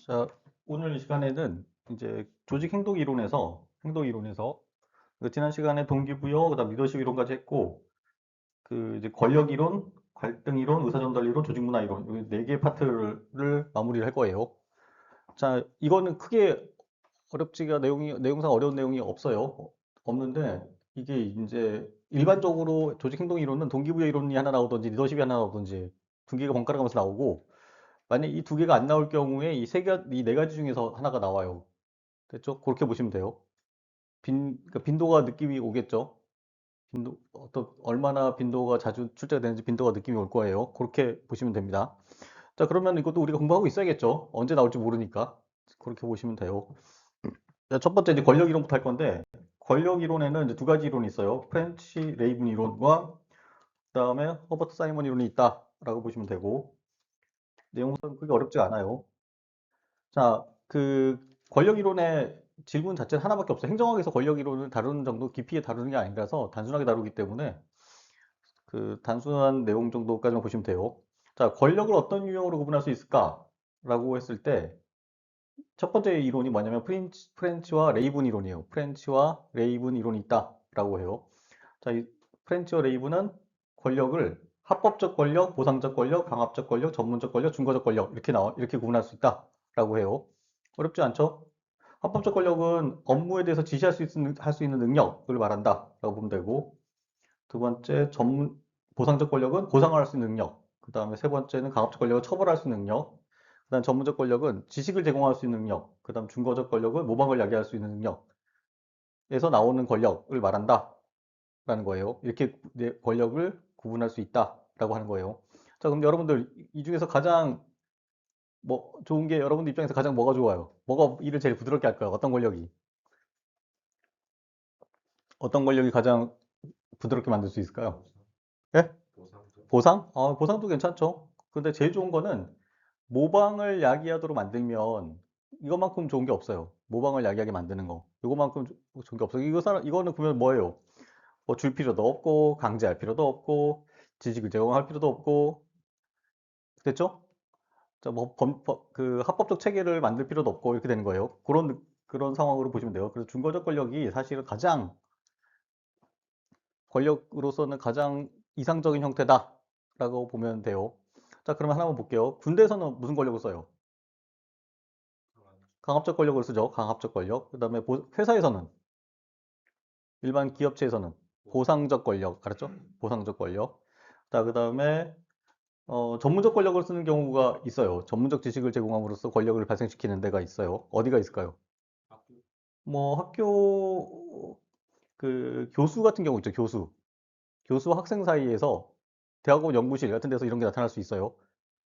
자, 오늘 이 시간에는 이제 조직 행동 이론에서 그 지난 시간에 동기부여, 그다음 리더십 이론까지 했고, 그 이제 권력 이론, 갈등 이론, 의사전달 이론, 조직 문화 이론 이 네 개 파트를 마무리를 할 거예요. 자, 이거는 크게 어렵지가 내용상 어려운 내용이 없어요. 없는데 이게 이제 일반적으로 조직 행동 이론은 동기부여 이론이 하나 나오든지 리더십이 하나 나오든지 두 개가 번갈아 가면서 나오고, 만약 이 두 개가 안 나올 경우에 이 네 가지 중에서 하나가 나와요. 됐죠? 그렇게 보시면 돼요. 그러니까 빈도가 느낌이 오겠죠? 얼마나 빈도가 자주 출제가 되는지 빈도가 느낌이 올 거예요. 그렇게 보시면 됩니다. 자, 그러면 이것도 우리가 공부하고 있어야겠죠? 언제 나올지 모르니까. 그렇게 보시면 돼요. 자, 첫 번째 이제 권력 이론부터 할 건데, 권력 이론에는 이제 두 가지 이론이 있어요. 프렌치 레이븐 이론과 그다음에 허버트 사이먼 이론이 있다라고 보시면 되고, 내용은 그게 어렵지 않아요. 자, 그 권력 이론의 질문 자체는 하나밖에 없어요. 행정학에서 권력 이론을 다루는 정도 깊이에 다루는 게 아니라서 단순하게 다루기 때문에 그 단순한 내용 정도까지만 보시면 돼요. 자, 권력을 어떤 유형으로 구분할 수 있을까라고 했을 때 첫 번째 이론이 뭐냐면 프렌치와 레이븐 이론이에요. 프렌치와 레이븐 이론이 있다라고 해요. 자, 이 프렌치와 레이븐은 권력을 합법적 권력, 보상적 권력, 강압적 권력, 전문적 권력, 중거적 권력 이렇게 구분할 수 있다라고 해요. 어렵지 않죠? 합법적 권력은 업무에 대해서 지시할 수 있는 능력을 말한다라고 보면 되고, 두 번째 보상적 권력은 보상할 수 있는 능력, 그 다음에 세 번째는 강압적 권력은 처벌할 수 있는 능력, 그 다음 전문적 권력은 지식을 제공할 수 있는 능력, 그 다음 중거적 권력은 모방을 야기할 수 있는 능력에서 나오는 권력을 말한다라는 거예요. 이렇게 권력을 구분할 수 있다라고 하는 거예요. 자, 그럼 여러분들 이 중에서 가장 뭐 좋은 게 여러분들 입장에서 가장 뭐가 좋아요? 뭐가 일을 제일 부드럽게 할까요? 어떤 권력이 가장 부드럽게 만들 수 있을까요? 예? 보상? 보상도 괜찮죠. 근데 제일 좋은 거는 모방을 야기하도록 만들면 이것만큼 좋은 게 없어요. 모방을 야기하게 만드는 거. 이것만큼 좋은 게 없어요. 이거는 그러면 뭐예요? 뭐 줄 필요도 없고, 강제할 필요도 없고, 지식을 제공할 필요도 없고, 됐죠? 자, 그 합법적 체계를 만들 필요도 없고, 이렇게 되는 거예요. 그런 상황으로 보시면 돼요. 그래서 중거적 권력이 사실은 권력으로서는 가장 이상적인 형태다라고 보면 돼요. 자, 그러면 하나만 볼게요. 군대에서는 무슨 권력을 써요? 강압적 권력을 쓰죠. 강압적 권력. 그다음에 회사에서는, 일반 기업체에서는 보상적 권력, 알았죠? 보상적 권력. 자, 그다음에 전문적 권력을 쓰는 경우가 있어요. 전문적 지식을 제공함으로써 권력을 발생시키는 데가 있어요. 어디가 있을까요? 뭐 학교 그 교수 같은 경우 있죠. 교수와 학생 사이에서 대학원 연구실 같은 데서 이런 게 나타날 수 있어요.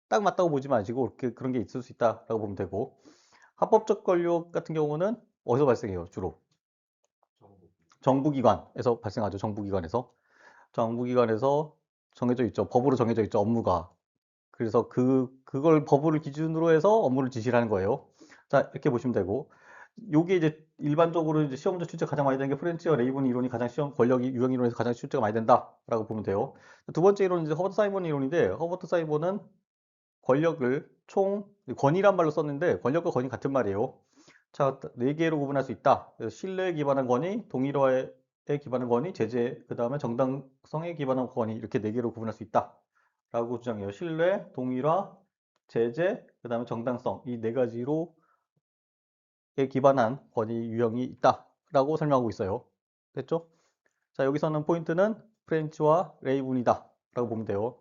딱 맞다고 보지 마시고 그런 게 있을 수 있다라고 보면 되고, 합법적 권력 같은 경우는 어디서 발생해요? 주로 정부기관에서 발생하죠. 정부기관에서 정해져 있죠. 법으로 정해져 있죠. 업무가. 그래서 그걸 법을 기준으로 해서 업무를 지시를 하는 거예요. 자, 이렇게 보시면 되고, 요게 이제 일반적으로 이제 시험자 출제가 가장 많이 되는 게 프렌치와 레이븐 이론이 가장 권력이 유형 이론에서 가장 출제가 많이 된다라고 보면 돼요. 두 번째 이론은 이제 허버트 사이먼 이론인데, 허버트 사이먼은 권위란 말로 썼는데 권력과 권위 같은 말이에요. 자, 네 개로 구분할 수 있다. 그래서 신뢰에 기반한 권위, 동일화에 기반한 권위, 제재, 그 다음에 정당성에 기반한 권위, 이렇게 네 개로 구분할 수 있다. 라고 주장해요. 신뢰, 동일화, 제재, 그 다음에 정당성. 이 네 가지로 기반한 권위 유형이 있다. 라고 설명하고 있어요. 됐죠? 자, 여기서는 포인트는 프렌치와 레이븐이다. 라고 보면 돼요.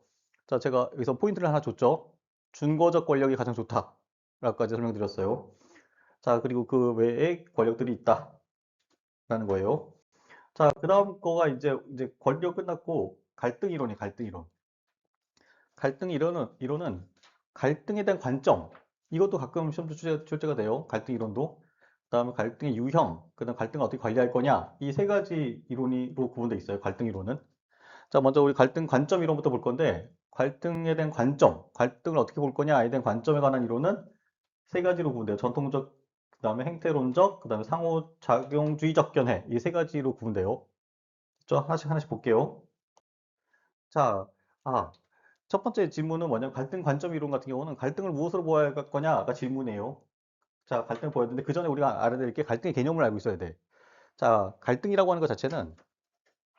자, 제가 여기서 포인트를 하나 줬죠. 준거적 권력이 가장 좋다. 라고까지 설명드렸어요. 자, 그리고 그 외에 권력들이 있다. 라는 거예요. 자, 그 다음 거가 이제 권력 끝났고, 갈등 이론. 이론은 갈등에 대한 관점. 이것도 가끔 시험 출제가 돼요. 갈등 이론도. 그다음에 갈등의 유형, 그다음 갈등을 어떻게 관리할 거냐. 이 세 가지 이론으로 구분되어 있어요. 갈등 이론은. 자, 먼저 우리 갈등 관점 이론부터 볼 건데, 갈등에 대한 관점, 갈등을 어떻게 볼 거냐에 대한 관점에 관한 이론은 세 가지로 구분돼요. 전통적, 그다음에 행태론적, 그다음에 상호작용주의적 견해. 이 세 가지로 구분돼요. 저 하나씩 하나씩 볼게요. 자, 아, 첫 번째 질문은 뭐냐면 갈등 관점 이론 같은 경우는 갈등을 무엇으로 보아야 할 거냐가 질문이에요. 자, 갈등을 보였는데 그 전에 우리가 알아야 될 게 갈등의 개념을 알고 있어야 돼. 자, 갈등이라고 하는 것 자체는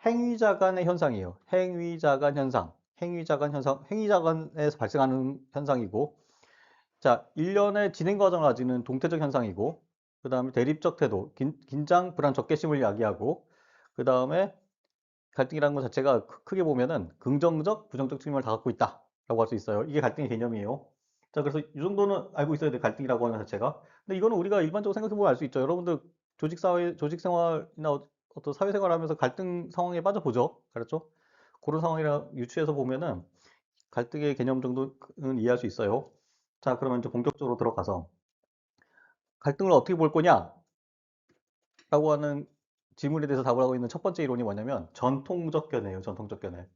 행위자 간의 현상이에요. 행위자 간 현상. 행위자 간 현상, 행위자 간에서 발생하는 현상이고, 자, 일련의 진행 과정을 가지는 동태적 현상이고, 그 다음에 대립적 태도, 긴장, 불안, 적개심을 이야기하고, 그 다음에 갈등이라는 것 자체가 크게 보면은 긍정적, 부정적 측면을 다 갖고 있다라고 할 수 있어요. 이게 갈등의 개념이에요. 자, 그래서 이 정도는 알고 있어야 돼, 갈등이라고 하는 것 자체가. 근데 이거는 우리가 일반적으로 생각해보면 알 수 있죠. 여러분들 조직사회, 조직생활이나 어떤 사회생활 하면서 갈등 상황에 빠져보죠. 그렇죠? 그런 상황이라 유추해서 보면은 갈등의 개념 정도는 이해할 수 있어요. 자, 그러면 이제 본격적으로 들어가서 갈등을 어떻게 볼 거냐? 라고 하는 질문에 대해서 답을 하고 있는 첫 번째 이론이 뭐냐면 전통적 견해예요. 전통적 견해.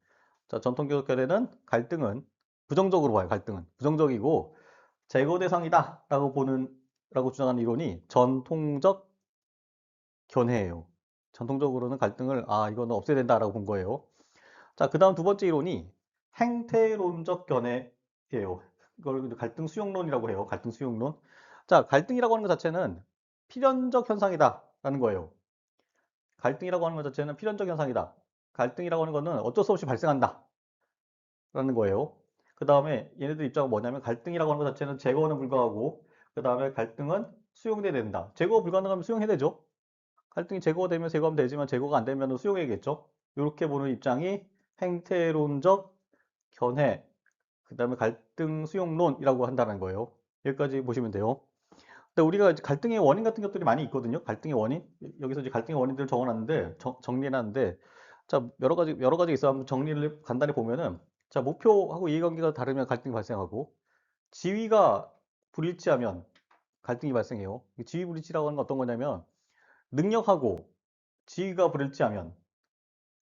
자, 전통적 견해는 갈등은 부정적으로 봐요. 갈등은 부정적이고 제거 대상이다라고 라고 주장하는 이론이 전통적 견해예요. 전통적으로는 갈등을 이거는 없애야 된다라고 본 거예요. 자, 그다음 두 번째 이론이 행태론적 견해예요. 이걸 갈등 수용론이라고 해요. 갈등 수용론. 자, 갈등이라고 하는 것 자체는 필연적 현상이다라는 거예요. 갈등이라고 하는 것 자체는 필연적 현상이다. 갈등이라고 하는 것은 어쩔 수 없이 발생한다. 라는 거예요. 그 다음에 얘네들 입장은 뭐냐면 갈등이라고 하는 것 자체는 제거는 불가하고 그 다음에 갈등은 수용돼야 된다. 제거 불가능하면 수용해야 되죠. 갈등이 제거가 되면 제거하면 되지만 제거가 안 되면 수용해야겠죠. 이렇게 보는 입장이 행태론적 견해, 그 다음에 갈등 수용론이라고 한다는 거예요. 여기까지 보시면 돼요. 근데 우리가 이제 갈등의 원인 같은 것들이 많이 있거든요. 갈등의 원인. 여기서 이제 갈등의 원인들을 적어놨는데, 정리해놨는데, 자, 여러 가지 있어. 한번 정리를 간단히 보면은, 자, 목표하고 이해관계가 다르면 갈등이 발생하고, 지위가 불일치하면 갈등이 발생해요. 이 지위 불일치라고 하는 건 어떤 거냐면, 능력하고 지위가 불일치하면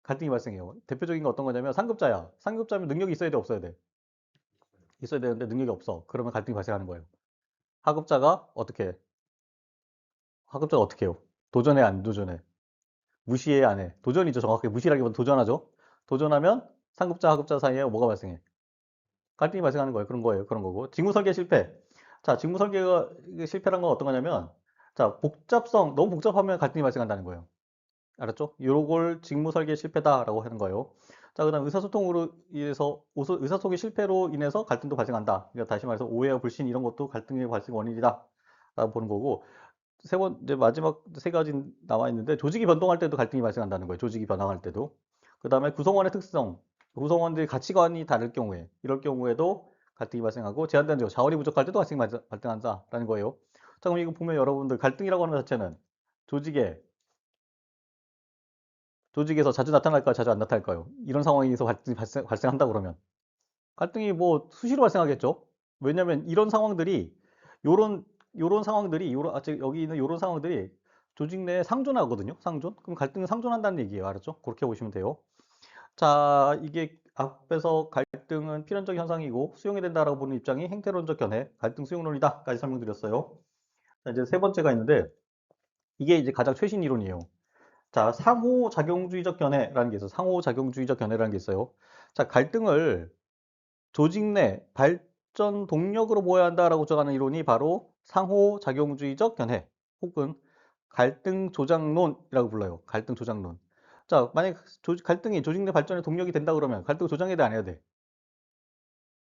갈등이 발생해요. 대표적인 건 어떤 거냐면, 상급자야. 상급자면 능력이 있어야 돼, 없어야 돼? 있어야 되는데 능력이 없어. 그러면 갈등이 발생하는 거예요. 하급자가 어떻게 해? 하급자가 어떻게 해요? 도전해, 안 도전해? 무시해, 안 해? 도전이죠. 정확하게 무시라기보다 도전하죠. 도전하면 상급자, 하급자 사이에 뭐가 발생해? 갈등이 발생하는 거예요. 그런 거예요. 그런 거고. 직무 설계 실패. 자, 직무 설계가 실패란 건 어떤 거냐면, 자, 너무 복잡하면 갈등이 발생한다는 거예요. 알았죠? 요걸 직무 설계 실패다라고 하는 거예요. 자, 그다음 의사소통으로 인해서 의사소통의 실패로 인해서 갈등도 발생한다. 그러니까 다시 말해서 오해와 불신 이런 것도 갈등의 발생 원인이다라고 보는 거고. 이제 마지막 세 가지 나와 있는데 조직이 변동할 때도 갈등이 발생한다는 거예요. 조직이 변화할 때도. 그다음에 구성원의 특성, 구성원들의 가치관이 다를 경우에 이럴 경우에도 갈등이 발생하고 제한된 자원이 부족할 때도 갈등이 발생한다라는 거예요. 자, 그럼 이거 보면 여러분들 갈등이라고 하는 것 자체는 조직에 조직에서 자주 나타날까요? 자주 안 나타날까요? 이런 상황에서 갈등이 발생한다 그러면 갈등이 뭐 수시로 발생하겠죠. 왜냐하면 이런 상황들이 요런 요런 상황들이 여기 있는 요런 상황들이 조직 내에 상존하거든요. 상존. 그럼 갈등은 상존한다는 얘기예요. 알았죠? 그렇게 보시면 돼요. 자, 이게 앞에서 갈등은 필연적 현상이고 수용이 된다라고 보는 입장이 행태론적 견해, 갈등 수용론이다까지 설명드렸어요. 자, 이제 세 번째가 있는데 이게 이제 가장 최신 이론이에요. 자, 상호작용주의적 견해라는 게 있어요. 상호작용주의적 견해라는 게 있어요. 자, 갈등을 조직 내 발전 동력으로 보아야 한다라고 주장하는 이론이 바로 상호작용주의적 견해 혹은 갈등 조장론이라고 불러요. 갈등 조장론. 자, 만약 갈등이 조직 내 발전의 동력이 된다 그러면 갈등을 조장해야 돼, 안 해야 돼?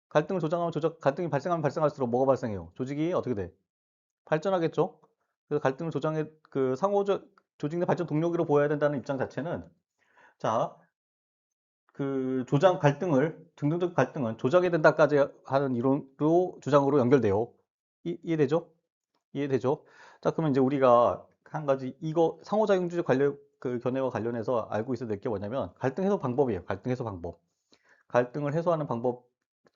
갈등을 조장하면 갈등이 발생하면 발생할수록 뭐가 발생해요? 조직이 어떻게 돼? 발전하겠죠? 그래서 갈등을 조직 내 발전 동력으로 보아야 된다는 입장 자체는 자, 긍정적 갈등은 조작해야 된다까지 하는 주장으로 연결돼요. 이해되죠? 이해되죠? 자, 그러면 이제 우리가 한 가지 상호작용주의 견해와 관련해서 알고 있어야 될 게 뭐냐면 갈등 해소 방법이에요. 갈등 해소 방법. 갈등을 해소하는 방법,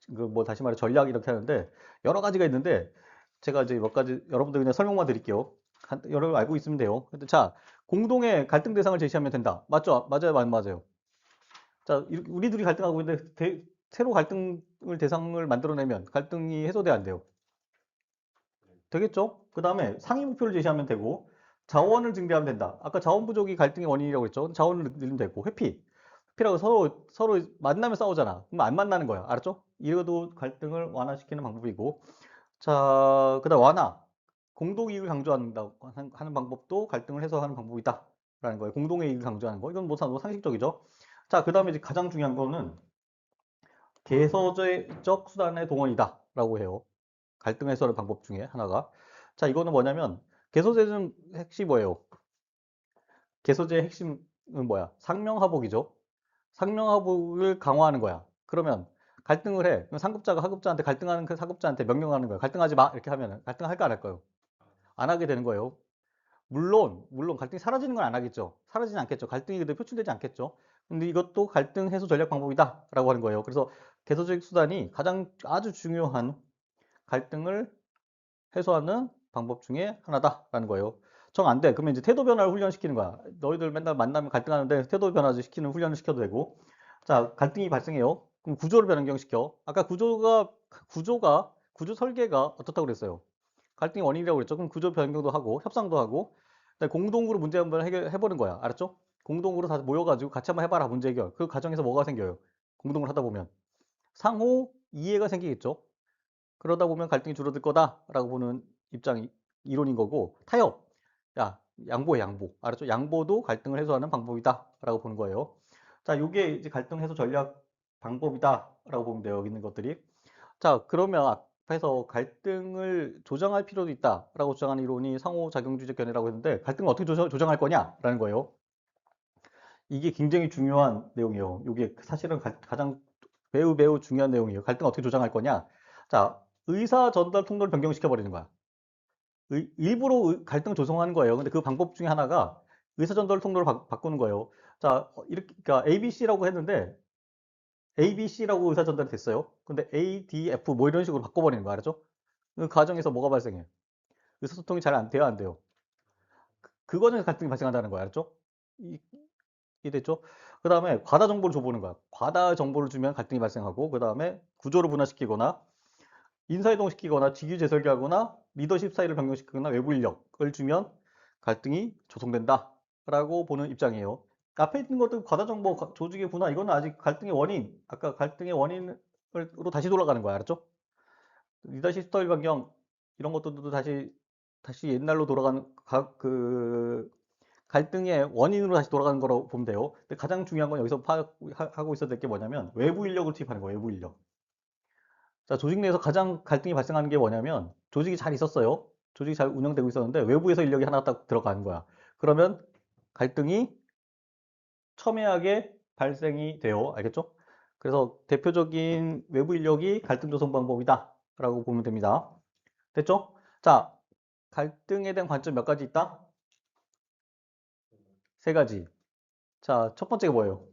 뭐 다시 말해 전략 이렇게 하는데 여러 가지가 있는데 제가 이제 몇 가지 여러분들 그냥 설명만 드릴게요. 여러분 알고 있으면 돼요. 근데 자, 공동의 갈등 대상을 제시하면 된다. 맞죠? 맞아요, 맞아요. 자, 우리 둘이 갈등하고 있는데 새로 갈등을 대상을 만들어내면 갈등이 해소돼 안 돼요? 되겠죠? 그 다음에 상위 목표를 제시하면 되고 자원을 증대하면 된다. 아까 자원 부족이 갈등의 원인이라고 했죠? 자원을 늘리면 되고 회피라고 서로 만나면 싸우잖아. 그럼 안 만나는 거야. 알았죠? 이것도 갈등을 완화시키는 방법이고 자, 그다음 완화. 공동이익을 강조한다고 하는 방법도 갈등을 해소하는 방법이다. 라는 거예요. 공동의 이익을 강조하는 거. 이건 뭐 상식적이죠. 자, 그 다음에 이제 가장 중요한 거는 개서제적 수단의 동원이다. 라고 해요. 갈등 해소하는 방법 중에 하나가. 자, 이거는 뭐냐면, 개서제는 핵심이 뭐예요? 개서제의 핵심은 뭐야? 상명하복이죠. 상명하복을 강화하는 거야. 그러면 갈등을 해. 그럼 상급자가 하급자한테 갈등하는 그 하급자한테 명령하는 거야. 갈등하지 마. 이렇게 하면 갈등할까 안 할까요? 안 하게 되는 거예요. 물론 갈등이 사라지는 건 안 하겠죠. 사라지진 않겠죠. 갈등이 그대로 표출되지 않겠죠. 근데 이것도 갈등 해소 전략 방법이다. 라고 하는 거예요. 그래서 개서적 수단이 가장 아주 중요한 갈등을 해소하는 방법 중에 하나다라는 거예요. 정 안 돼. 그러면 이제 태도 변화를 훈련시키는 거야. 너희들 맨날 만나면 갈등하는데 태도 변화 시키는 훈련을 시켜도 되고. 자, 갈등이 발생해요. 그럼 구조를 변경시켜. 아까 구조 설계가 어떻다고 그랬어요? 갈등의 원인이라고 그랬죠. 그럼 구조 변경도 하고 협상도 하고 그다음에 공동으로 문제 한번 해결해보는 거야. 알았죠? 공동으로 다 모여가지고 같이 한번 해봐라 문제 해결. 그 과정에서 뭐가 생겨요? 공동으로 하다 보면 상호 이해가 생기겠죠. 그러다 보면 갈등이 줄어들 거다라고 보는 입장이 이론인 거고 타협. 야, 양보해 양보. 알았죠? 양보도 갈등을 해소하는 방법이다라고 보는 거예요. 자, 요게 이제 갈등 해소 전략 방법이다라고 보면 돼요. 여기 있는 것들이. 자, 그러면 앞에서 갈등을 조정할 필요도 있다라고 주장하는 이론이 상호작용주의적 견해라고 했는데 갈등을 어떻게 조정할 거냐라는 거예요. 이게 굉장히 중요한 내용이에요. 이게 사실은 가장 매우 중요한 내용이에요. 갈등 어떻게 조정할 거냐? 자, 의사 전달 통로를 변경시켜 버리는 거야. 일부러 갈등을 조성하는 거예요. 근데 그 방법 중에 하나가 의사 전달 통로를 바꾸는 거예요. 자, 이렇게 그러니까 ABC라고 했는데 ABC라고 의사 전달이 됐어요. 근데 ADF 뭐 이런 식으로 바꿔버리는 거 알죠? 그 과정에서 뭐가 발생해? 의사소통이 잘 안 돼요, 안 돼요? 그 과정에서 갈등이 발생한다는 거야, 알죠? 이, 이해됐죠? 그 다음에 과다 정보를 줘보는 거야. 과다 정보를 주면 갈등이 발생하고, 그 다음에 구조를 분화시키거나, 인사이동시키거나, 직위 재설계하거나, 리더십 스타일을 변경시키거나, 외부 인력을 주면 갈등이 조성된다. 라고 보는 입장이에요. 앞에 있는 것도 과다 정보, 조직의 분화, 이거는 아직 갈등의 원인, 아까 갈등의 원인으로 다시 돌아가는 거야, 알았죠? 리더십 스타일 변경, 이런 것들도 다시 옛날로 돌아가는, 갈등의 원인으로 다시 돌아가는 거라고 보면 돼요. 근데 가장 중요한 건 여기서 파악하고 있어야 될 게 뭐냐면 외부 인력을 투입하는 거예요. 외부 인력. 자, 조직 내에서 가장 갈등이 발생하는 게 뭐냐면 조직이 잘 있었어요. 조직이 잘 운영되고 있었는데 외부에서 인력이 하나 딱 들어가는 거야. 그러면 갈등이 첨예하게 발생이 돼요. 알겠죠? 그래서 대표적인 외부 인력이 갈등 조성 방법이다. 라고 보면 됩니다. 됐죠? 자, 갈등에 대한 관점 몇 가지 있다? 세 가지. 자, 첫 번째가 뭐예요?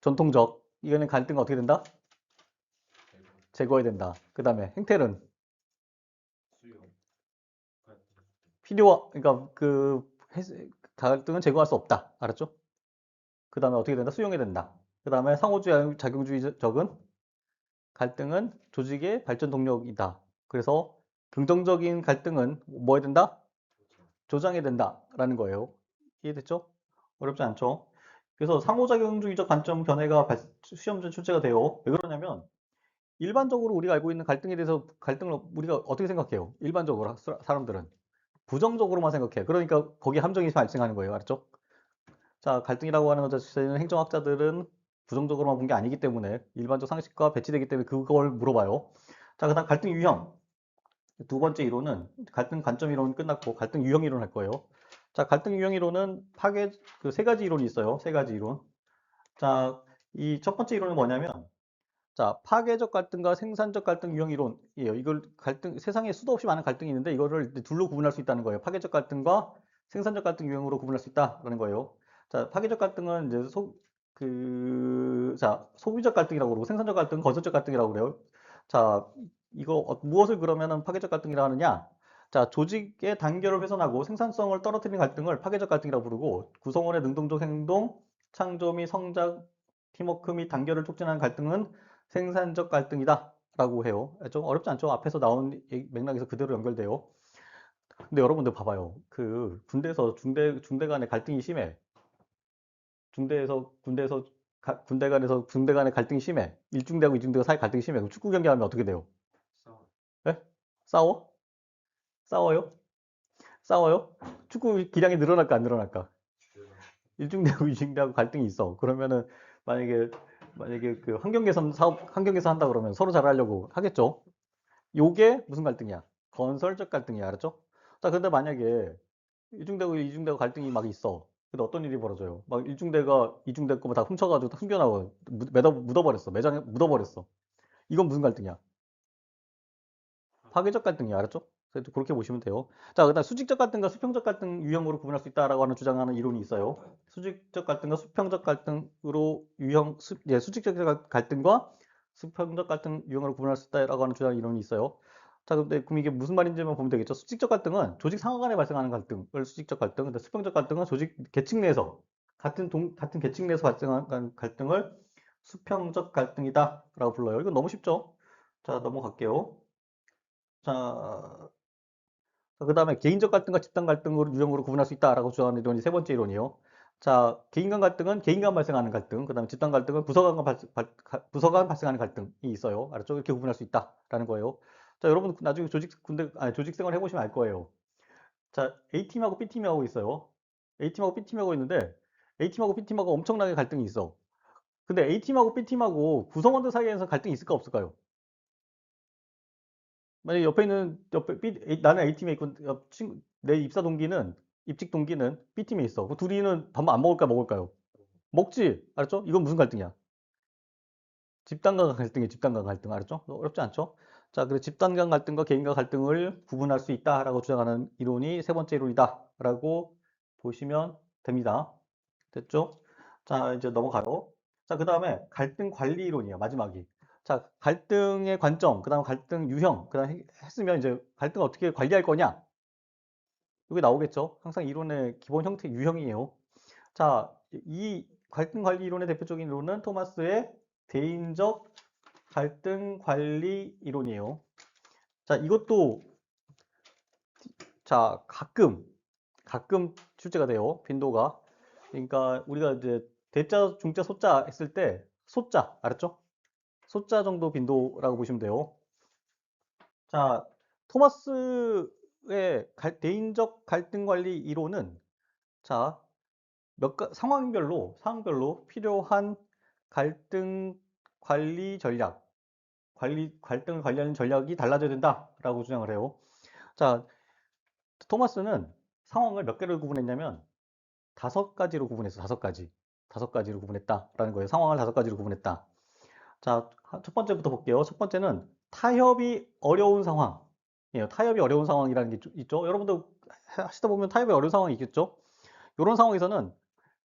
전통적. 이거는 갈등가 어떻게 된다? 제거해야 된다. 그 다음에 행태는 그러니까 갈등은 제거할 수 없다. 알았죠? 그 다음에 어떻게 된다? 수용해야 된다. 그 다음에 상호작용주의적은 갈등은 조직의 발전 동력이다. 그래서 긍정적인 갈등은 뭐 해야 된다? 조장해야 된다라는 거예요. 이해됐죠? 어렵지 않죠? 그래서 상호작용주의적 관점 견해가 시험전 출제가 돼요. 왜 그러냐면 일반적으로 우리가 알고 있는 갈등에 대해서 갈등을 우리가 어떻게 생각해요? 일반적으로 사람들은 부정적으로만 생각해. 그러니까 거기에 함정이 발생하는 거예요. 알았죠? 자, 갈등이라고 하는 것 자체는 행정학자들은 부정적으로만 본 게 아니기 때문에 일반적 상식과 배치되기 때문에 그걸 물어봐요. 자, 그다음 갈등 유형. 두 번째 이론은 갈등 관점 이론 끝났고 갈등 유형 이론 할 거예요. 자, 갈등 유형 이론은 그 세 가지 이론이 있어요. 세 가지 이론. 자, 이 첫 번째 이론은 뭐냐면 자, 파괴적 갈등과 생산적 갈등 유형 이론이에요. 이걸 세상에 수도 없이 많은 갈등이 있는데 이거를 둘로 구분할 수 있다는 거예요. 파괴적 갈등과 생산적 갈등 유형으로 구분할 수 있다라는 거예요. 자, 파괴적 갈등은 이제 소비적 갈등이라고 그러고 생산적 갈등은 건설적 갈등이라고 그래요. 자, 이거 무엇을 그러면은 파괴적 갈등이라 하느냐? 자, 조직의 단결을 훼손하고 생산성을 떨어뜨리는 갈등을 파괴적 갈등이라고 부르고 구성원의 능동적 행동, 창조 및 성장, 팀워크 및 단결을 촉진하는 갈등은 생산적 갈등이다 라고 해요. 좀 어렵지 않죠? 앞에서 나온 맥락에서 그대로 연결돼요. 근데 여러분들 봐봐요. 그 군대에서 중대 간의 갈등이 심해. 군대 간에서 중대 간의 갈등이 심해. 1중대하고 2중대가 사이 갈등이 심해. 그럼 축구 경기하면 어떻게 돼요? 예? 싸워? 싸워요? 싸워요? 축구 기량이 늘어날까 안 늘어날까? 일중대하고 이중대하고 갈등이 있어. 그러면은 만약에 그 환경개선 사업 환경개선 한다 그러면 서로 잘하려고 하겠죠. 요게 무슨 갈등이야? 건설적 갈등이야. 알았죠? 자, 근데 만약에 일중대고 이중대고 갈등이 막 있어. 근데 어떤 일이 벌어져요? 막 일중대가 이중대 거뭐 다 훔쳐가지고 다 숨겨놔고 묻어버렸어. 매장에 묻어버렸어. 이건 무슨 갈등이야? 파괴적 갈등이야. 알았죠? 그래서 그렇게 보시면 돼요. 자, 그다음 수직적 갈등과 수평적 갈등 유형으로 구분할 수 있다라고 하는 주장하는 이론이 있어요. 수직적 갈등과 수평적 갈등으로 수직적 갈등과 수평적 갈등 유형으로 구분할 수 있다라고 하는 주장 이론이 있어요. 자, 근데 그럼 이게 무슨 말인지만 보면 되겠죠. 수직적 갈등은 조직 상하 간에 발생하는 갈등을 수직적 갈등, 근데 수평적 갈등은 조직 계층 내에서 같은 계층 내에서 발생하는 갈등을 수평적 갈등이다라고 불러요. 이건 너무 쉽죠? 자, 넘어갈게요. 자, 그 다음에 개인적 갈등과 집단 갈등으로 유형으로 구분할 수 있다라고 주장하는 이론이 세 번째 이론이에요. 자, 개인 간 갈등은 개인 간 발생하는 갈등, 그 다음에 집단 갈등은 부서 간 발생하는 갈등이 있어요. 알았죠? 이렇게 구분할 수 있다라는 거예요. 자, 여러분 나중에 조직 생활 해보시면 알 거예요. 자, A팀하고 B팀하고 있어요. A팀하고 B팀하고 있는데 A팀하고 B팀하고 엄청나게 갈등이 있어. 근데 A팀하고 B팀하고 구성원들 사이에서 갈등이 있을까 없을까요? 만약에 나는 A팀에 있고 내 입직 동기는 B팀에 있어. 그 둘이는 밥 안 먹을까 먹을까요? 먹지. 알았죠? 이건 무슨 갈등이야? 집단 간 갈등이에요. 집단 간 갈등. 알았죠? 어렵지 않죠? 자, 그래서 집단 간 갈등과 개인 간 갈등을 구분할 수 있다라고 주장하는 이론이 세 번째 이론이다라고 보시면 됩니다. 됐죠? 자, 이제 넘어가요. 자, 그 다음에 갈등 관리 이론이에요. 마지막이. 자, 갈등의 관점, 그 다음 갈등 유형, 그 다음 했으면 이제 갈등을 어떻게 관리할 거냐? 이게 나오겠죠? 항상 이론의 기본 형태, 유형이에요. 자, 이 갈등 관리 이론의 대표적인 이론은 토마스의 대인적 갈등 관리 이론이에요. 자, 이것도, 자, 가끔 출제가 돼요. 빈도가. 그러니까 우리가 이제 대자, 중자, 소자 했을 때 소자, 알았죠? 소자 정도 빈도라고 보시면 돼요. 자, 토마스의 대인적 갈등 관리 이론은 자, 상황별로 필요한 갈등 관리 전략, 갈등을 관리하는 전략이 달라져야 된다라고 주장을 해요. 자, 토마스는 상황을 몇 개로 구분했냐면 다섯 가지로 구분했어. 다섯 가지로 구분했다라는 거예요. 상황을 다섯 가지로 구분했다. 자, 첫 번째부터 볼게요. 첫 번째는 타협이 어려운 상황이에요. 타협이 어려운 상황이라는 게 있죠. 여러분도 하시다 보면 타협이 어려운 상황이 있겠죠. 이런 상황에서는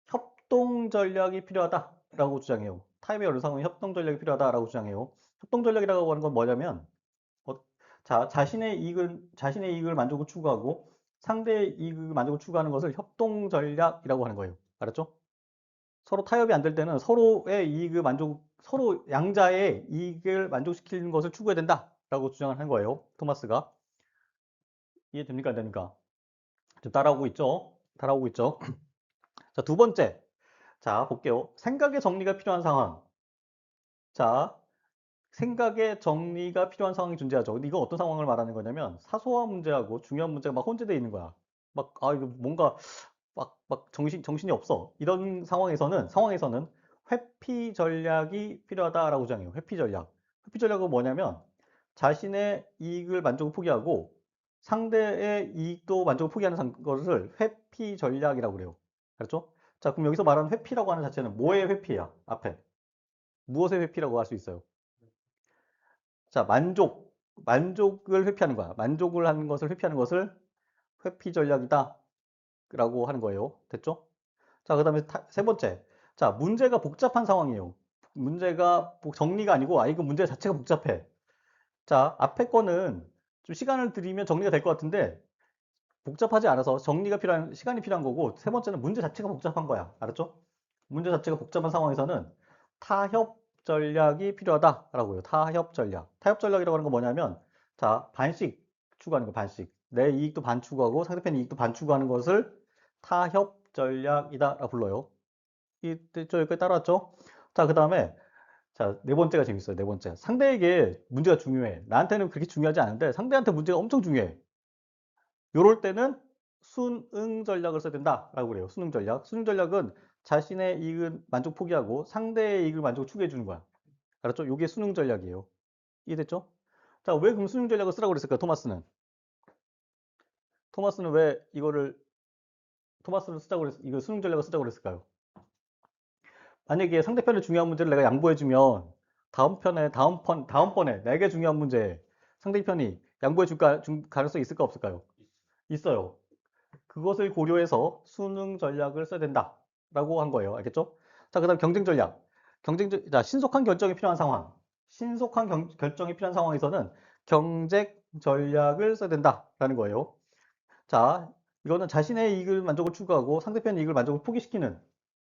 협동 전략이 필요하다라고 주장해요. 타협이 어려운 상황에 협동 전략이 필요하다라고 주장해요. 협동 전략이라고 하는 건 뭐냐면 어, 자, 자신의 이익을 만족을 추구하고 상대의 이익을 만족을 추구하는 것을 협동 전략이라고 하는 거예요. 알았죠? 서로 타협이 안 될 때는 서로 양자의 이익을 만족시키는 것을 추구해야 된다라고 주장을 한 거예요. 토마스가. 이해됩니까? 안 됩니까? 지금 따라오고 있죠? 따라오고 있죠? 자, 두 번째. 자, 볼게요. 생각의 정리가 필요한 상황. 자, 생각의 정리가 필요한 상황이 존재하죠. 근데 이거 어떤 상황을 말하는 거냐면 사소한 문제하고 중요한 문제가 막 혼재되어 있는 거야. 이거 뭔가 정신이 없어. 이런 상황에서는 회피 전략이 필요하다라고 주장해요. 회피 전략. 회피 전략은 뭐냐면 자신의 이익을 만족을 포기하고 상대의 이익도 만족을 포기하는 것을 회피 전략이라고 그래요. 그렇죠? 자, 그럼 여기서 말하는 회피라고 하는 자체는 뭐의 회피야? 앞에. 무엇의 회피라고 할 수 있어요? 자, 만족을 회피하는 거야. 만족을 하는 것을 회피하는 것을 회피 전략이다. 라고 하는 거예요. 됐죠? 자, 그 다음에 세 번째. 자, 문제가 복잡한 상황이에요. 문제가 정리가 아니고, 이거 문제 자체가 복잡해. 자, 앞에 거는 좀 시간을 들이면 정리가 될 것 같은데, 복잡하지 않아서 시간이 필요한 거고, 세 번째는 문제 자체가 복잡한 거야. 알았죠? 문제 자체가 복잡한 상황에서는 타협 전략이 필요하다라고 해요. 타협 전략. 타협 전략이라고 하는 건 뭐냐면, 자, 반씩 추구하는 거, 반씩. 내 이익도 반 추구하고 상대편 이익도 반 추구하는 것을 타협 전략이다라고 불러요. 여기까지 따라왔죠? 자, 그 다음에, 자, 네 번째가 재밌어요. 네 번째. 상대에게 문제가 중요해. 나한테는 그렇게 중요하지 않은데 상대한테 문제가 엄청 중요해. 요럴 때는 순응 전략을 써야 된다라고 그래요. 순응 전략. 순응 전략은 자신의 이익을 만족 포기하고 상대의 이익을 만족 추구해 주는 거야. 알았죠? 요게 순응 전략이에요. 이해됐죠? 자, 왜 그럼 순응 전략을 쓰라고 그랬을까요? 토마스는 왜 토마스를 쓰자고 이거 순응 전략을 쓰자고 그랬을까요? 만약에 상대편의 중요한 문제를 내가 양보해주면 다음번에 내게 중요한 문제 상대편이 양보해줄 가능성이 있을까 없을까요? 있어요. 그것을 고려해서 수능 전략을 써야 된다라고 한 거예요. 알겠죠? 자, 그다음 경쟁 전략. 자, 신속한 결정이 필요한 상황. 결정이 필요한 상황에서는 경쟁 전략을 써야 된다라는 거예요. 자, 이거는 자신의 이익을 만족을 추구하고 상대편 이익을 만족을 포기시키는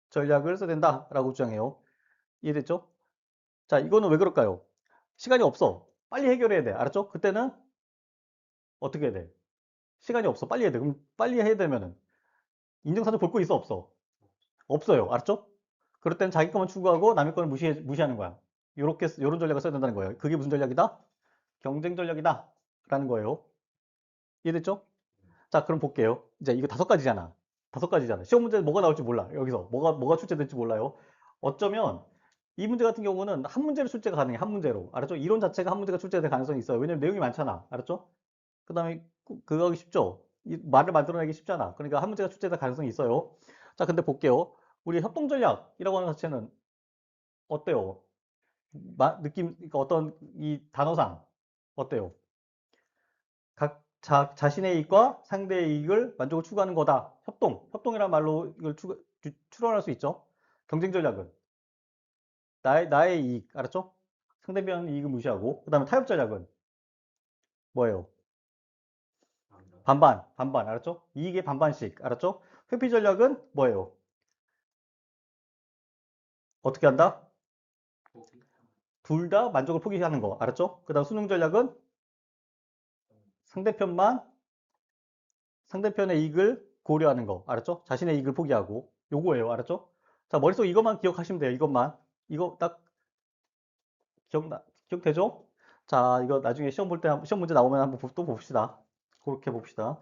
전략을 써야 된다라고 주장해요. 이해됐죠? 자, 이거는 왜 그럴까요? 시간이 없어. 빨리 해결해야 돼. 알았죠? 그때는 어떻게 해야 돼? 시간이 없어. 빨리 해야 돼. 그럼 빨리 해야 되면은 인증사진 볼 거 있어 없어? 없어요. 알았죠? 그럴 땐 자기 것만 추구하고 남의 거는 무시하는 거야. 요런 전략을 써야 된다는 거예요. 그게 무슨 전략이다? 경쟁 전략이다. 라는 거예요. 이해됐죠? 자, 그럼 볼게요. 이제 이거 5가지잖아. 5가지잖아. 시험 문제 뭐가 나올지 몰라. 여기서 뭐가 출제될지 몰라요. 어쩌면 이 문제 같은 경우는 한 문제로 출제가 가능해. 한 문제로. 알았죠? 이론 자체가 한 문제가 출제될 가능성이 있어요. 왜냐면 내용이 많잖아. 알았죠? 그 다음에 그거 하기 쉽죠? 말을 만들어내기 쉽잖아. 그러니까 한 문제가 출제될 가능성이 있어요. 자, 근데 볼게요. 우리 협동 전략이라고 하는 자체는 어때요? 그러니까 어떤 이 단어상 어때요? 자신의 이익과 상대의 이익을 만족을 추구하는 거다. 협동이란 말로 이걸 추론할 수 있죠. 경쟁 전략은 나의 이익, 알았죠? 상대편 이익을 무시하고, 그 다음에 타협 전략은 뭐예요? 반반, 알았죠? 이익의 반반씩, 알았죠? 회피 전략은 뭐예요? 어떻게 한다? 둘 다 만족을 포기하는 거, 알았죠? 그 다음 수능 전략은 상대편만 상대편의 이익을 고려하는 거. 알았죠? 자신의 이익을 포기하고. 요거예요. 알았죠? 자, 머릿속 이것만 기억하시면 돼요. 이것만. 이거 딱 기억되죠? 자, 이거 나중에 시험 문제 나오면 한번 또 봅시다. 그렇게 봅시다.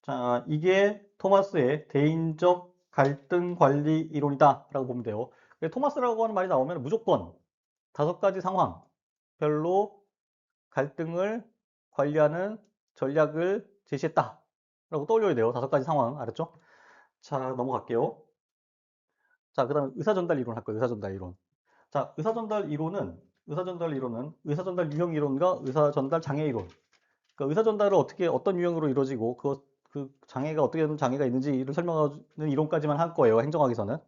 자, 이게 토마스의 대인적 갈등 관리 이론이다. 라고 보면 돼요. 토마스라고 하는 말이 나오면 무조건 5가지 상황별로 갈등을 관리하는 전략을 제시했다. 라고 떠올려야 돼요. 5가지 상황. 알았죠? 자, 넘어갈게요. 자, 그 다음에 의사전달 이론 할 거예요. 의사전달 이론. 자, 의사전달 유형 이론과 의사전달 장애 이론. 그러니까 의사전달을 어떤 유형으로 이루어지고, 그 장애가 어떻게 되는 장애가 있는지를 설명하는 이론까지만 할 거예요. 행정학에서는.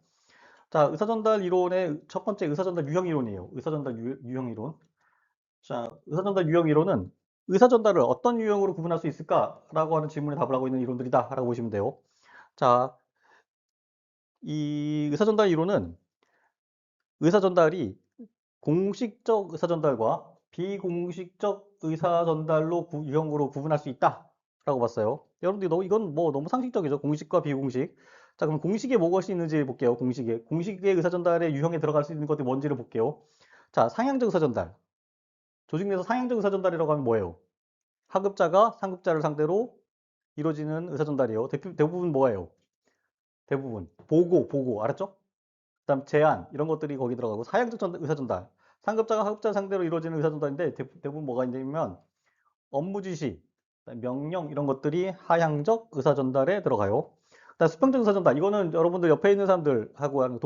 자, 의사전달 이론의 첫 번째 의사전달 유형 이론이에요. 의사전달 유형 이론. 자, 의사전달 유형 이론은 의사전달을 어떤 유형으로 구분할 수 있을까라고 하는 질문에 답을 하고 있는 이론들이다라고 보시면 돼요. 자, 이 의사전달 이론은 의사전달이 공식적 의사전달과 비공식적 의사전달로 유형으로 구분할 수 있다라고 봤어요. 여러분들 이건 뭐 너무 상식적이죠. 공식과 비공식. 자, 그럼 공식에 뭐가 있는지 볼게요. 공식의 의사전달의 유형에 들어갈 수 있는 것들이 뭔지를 볼게요. 자, 상향적 의사전달. 조직 내에서 상향적 의사전달이라고 하면 뭐예요? 하급자가 상급자를 상대로 이루어지는 의사전달이에요. 대부분 뭐예요? 대부분 보고 알았죠? 그다음 제안 이런 것들이 거기 들어가고 사양적 의사전달 상급자가 하급자 상대로 이루어지는 의사전달인데 대부분 뭐가 있냐면 업무 지시, 명령 이런 것들이 하향적 의사전달에 들어가요. 그다음 수평적 의사전달 이거는 여러분들 옆에 있는 사람들하고 하는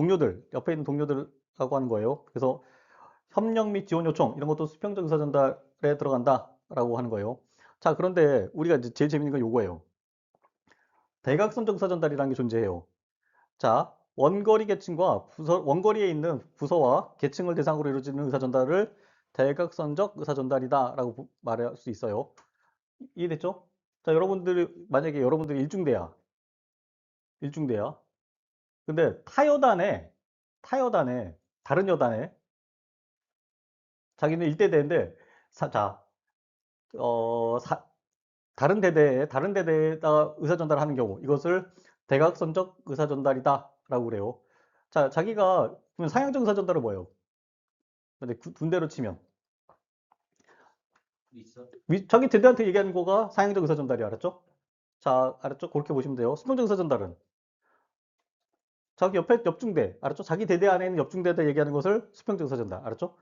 옆에 있는 동료들하고 하는 거예요. 그래서 협력 및 지원 요청 이런 것도 수평적 의사전달에 들어간다라고 하는 거예요. 자, 그런데 우리가 이제 제일 재밌는 건 요거예요. 대각선적 의사전달이라는 게 존재해요. 자, 원거리에 있는 부서와 계층을 대상으로 이루어지는 의사전달을 대각선적 의사전달이다라고 말할 수 있어요. 이해됐죠? 자, 만약에 여러분들이 일중대야. 근데 다른 여단에, 자기는 일대대인데, 자, 어, 다른 대대에다 의사전달을 하는 경우, 이것을 대각선적 의사전달이다라고 그래요. 자, 그러면 상향적 의사전달은 뭐예요? 근데 군대로 치면 자기 대대한테 얘기하는 거가 상향적 의사전달이 알았죠? 자, 알았죠? 그렇게 보시면 돼요. 수평적 의사 전달은 자기 옆에 옆중대, 알았죠? 자기 대대 안에 있는 옆중대에 얘기하는 것을 수평적 의사 전달, 알았죠?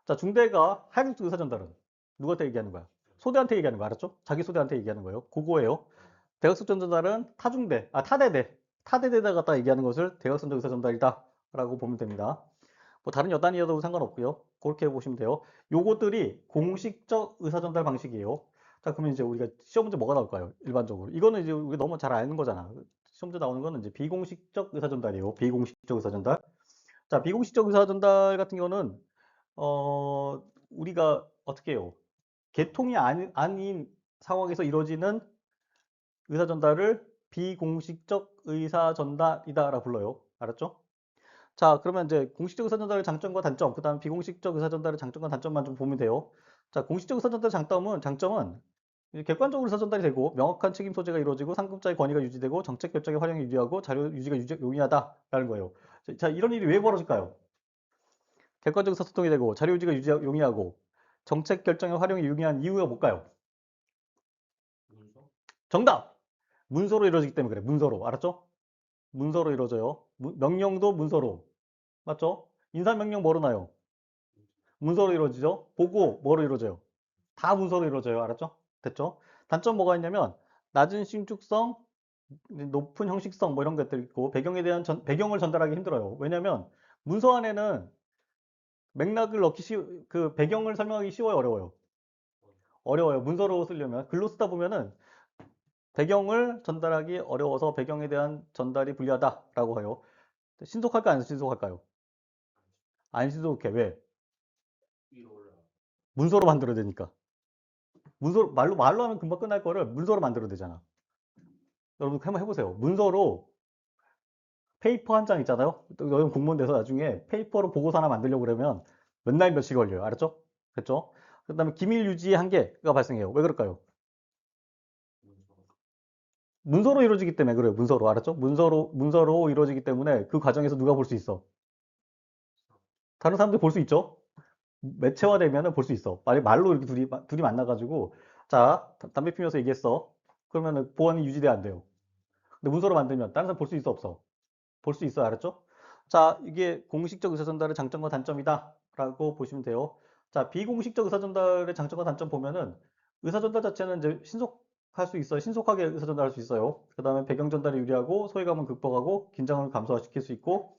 자, 중대가 하향적 의사 전달은 누구한테 얘기하는 거야? 소대한테 얘기하는 거, 알았죠? 자기 소대한테 얘기하는 거예요. 그거예요. 대각선 전달은 타중대, 타대대, 타대대다 갖다 얘기하는 것을 대각선적 의사 전달이다라고 보면 됩니다. 뭐 다른 여단이어도 상관없고요. 그렇게 보시면 돼요. 요것들이 공식적 의사 전달 방식이에요. 자, 그러면 이제 우리가 시험 문제 뭐가 나올까요? 일반적으로. 이거는 이제 우리가 너무 잘 아는 거잖아. 시험 문제 나오는 거는 이제 비공식적 의사 전달이에요. 비공식적 의사 전달. 자, 비공식적 의사 전달 같은 경우는 우리가 어떻게 해요? 개통이 아닌 상황에서 이루어지는 의사 전달을 비공식적 의사 전달이다라고 불러요. 알았죠? 자, 그러면 이제 공식적 의사 전달의 장점과 단점, 그 다음 비공식적 의사 전달의 장점과 단점만 좀 보면 돼요. 자, 공식적 의사 전달의 장점은 이제 객관적으로 의사 전달이 되고 명확한 책임 소재가 이루어지고 상급자의 권위가 유지되고 정책 결정의 활용이 유리하고 자료 유지가 용이하다라는 거예요. 자, 이런 일이 왜 벌어질까요? 객관적 의사소통이 되고 자료 유지가 용이하고 정책 결정의 활용이 용이한 이유가 뭘까요? 정답! 문서로 이루어지기 때문에 그래. 문서로. 알았죠? 문서로 이루어져요. 명령도 문서로. 맞죠? 인사명령 뭐로 나요? 문서로 이루어지죠? 보고 뭐로 이루어져요? 다 문서로 이루어져요. 알았죠? 됐죠? 단점 뭐가 있냐면 낮은 신축성, 높은 형식성 뭐 이런 것들 있고 배경에 대한 배경을 전달하기 힘들어요. 왜냐면 문서 안에는 맥락을 그 배경을 설명하기 쉬워요, 어려워요? 어려워요. 문서로 쓰려면 글로 쓰다 보면은 배경을 전달하기 어려워서 배경에 대한 전달이 불리하다라고 해요. 신속할까요? 안 신속할까요? 안 신속해. 왜? 문서로 만들어야 되니까. 말로 하면 금방 끝날 거를 문서로 만들어야 되잖아. 여러분 한번 해보세요. 문서로 페이퍼 한 장 있잖아요. 여러분 공무원 돼서 나중에 페이퍼로 보고서 하나 만들려고 그러면 몇 날 며칠 걸려요. 알았죠? 됐죠? 그 다음에 기밀 유지 한계가 발생해요. 왜 그럴까요? 문서로 이루어지기 때문에 그래요. 문서로. 알았죠? 문서로 이루어지기 때문에 그 과정에서 누가 볼 수 있어? 다른 사람들이 볼 수 있죠? 매체화되면은 볼 수 있어. 말로 이렇게 둘이 만나가지고, 자, 담배 피면서 얘기했어. 그러면은 보안이 유지돼 안 돼요. 근데 문서로 만들면 다른 사람 볼 수 있어, 없어? 볼 수 있어, 알았죠? 자, 이게 공식적 의사전달의 장점과 단점이다. 라고 보시면 돼요. 자, 비공식적 의사전달의 장점과 단점 보면은 의사전달 자체는 이제 신속할 수 있어요. 신속하게 의사전달할 수 있어요. 그 다음에 배경 전달이 유리하고 소외감을 극복하고 긴장을 감소시킬 수 있고,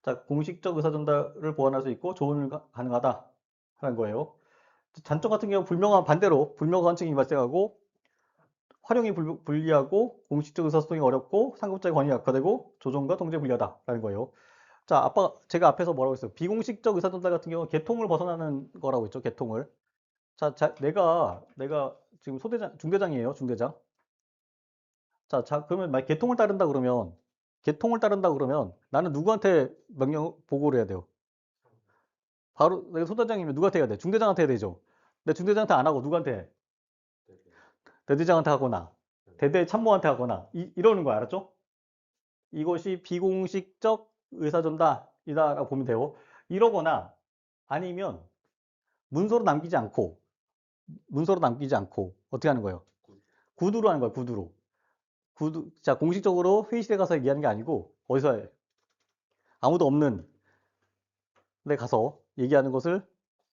자, 공식적 의사전달을 보완할 수 있고 조언을 가능하다 하는 거예요. 단점 같은 경우 반대로 불명확한 책임이 발생하고 활용이 불리하고 공식적 의사소통이 어렵고 상급자의 권위 약화되고 조정과 통제 불리하다라는 거예요. 자, 제가 앞에서 뭐라고 했어요? 비공식적 의사전달 같은 경우는 계통을 벗어나는 거라고 했죠. 계통을. 자, 내가 지금 중대장이에요. 중대장. 자, 그러면 만약 계통을 따른다 그러면 나는 누구한테 명령 보고를 해야 돼요? 바로 내가 소대장이면 누구한테 해야 돼? 중대장한테 해야 되죠. 근데 중대장한테 안 하고 누구한테 해? 대대장한테 하거나 대대 참모한테 하거나 이러는 거 알았죠? 이것이 비공식적 의사전달이다라고 보면 돼요. 이러거나 아니면 문서로 남기지 않고 어떻게 하는 거예요? 구두로 하는 거야. 구두로. 자, 공식적으로 회의실에 가서 얘기하는 게 아니고 어디서 해? 아무도 없는 데 가서 얘기하는 것을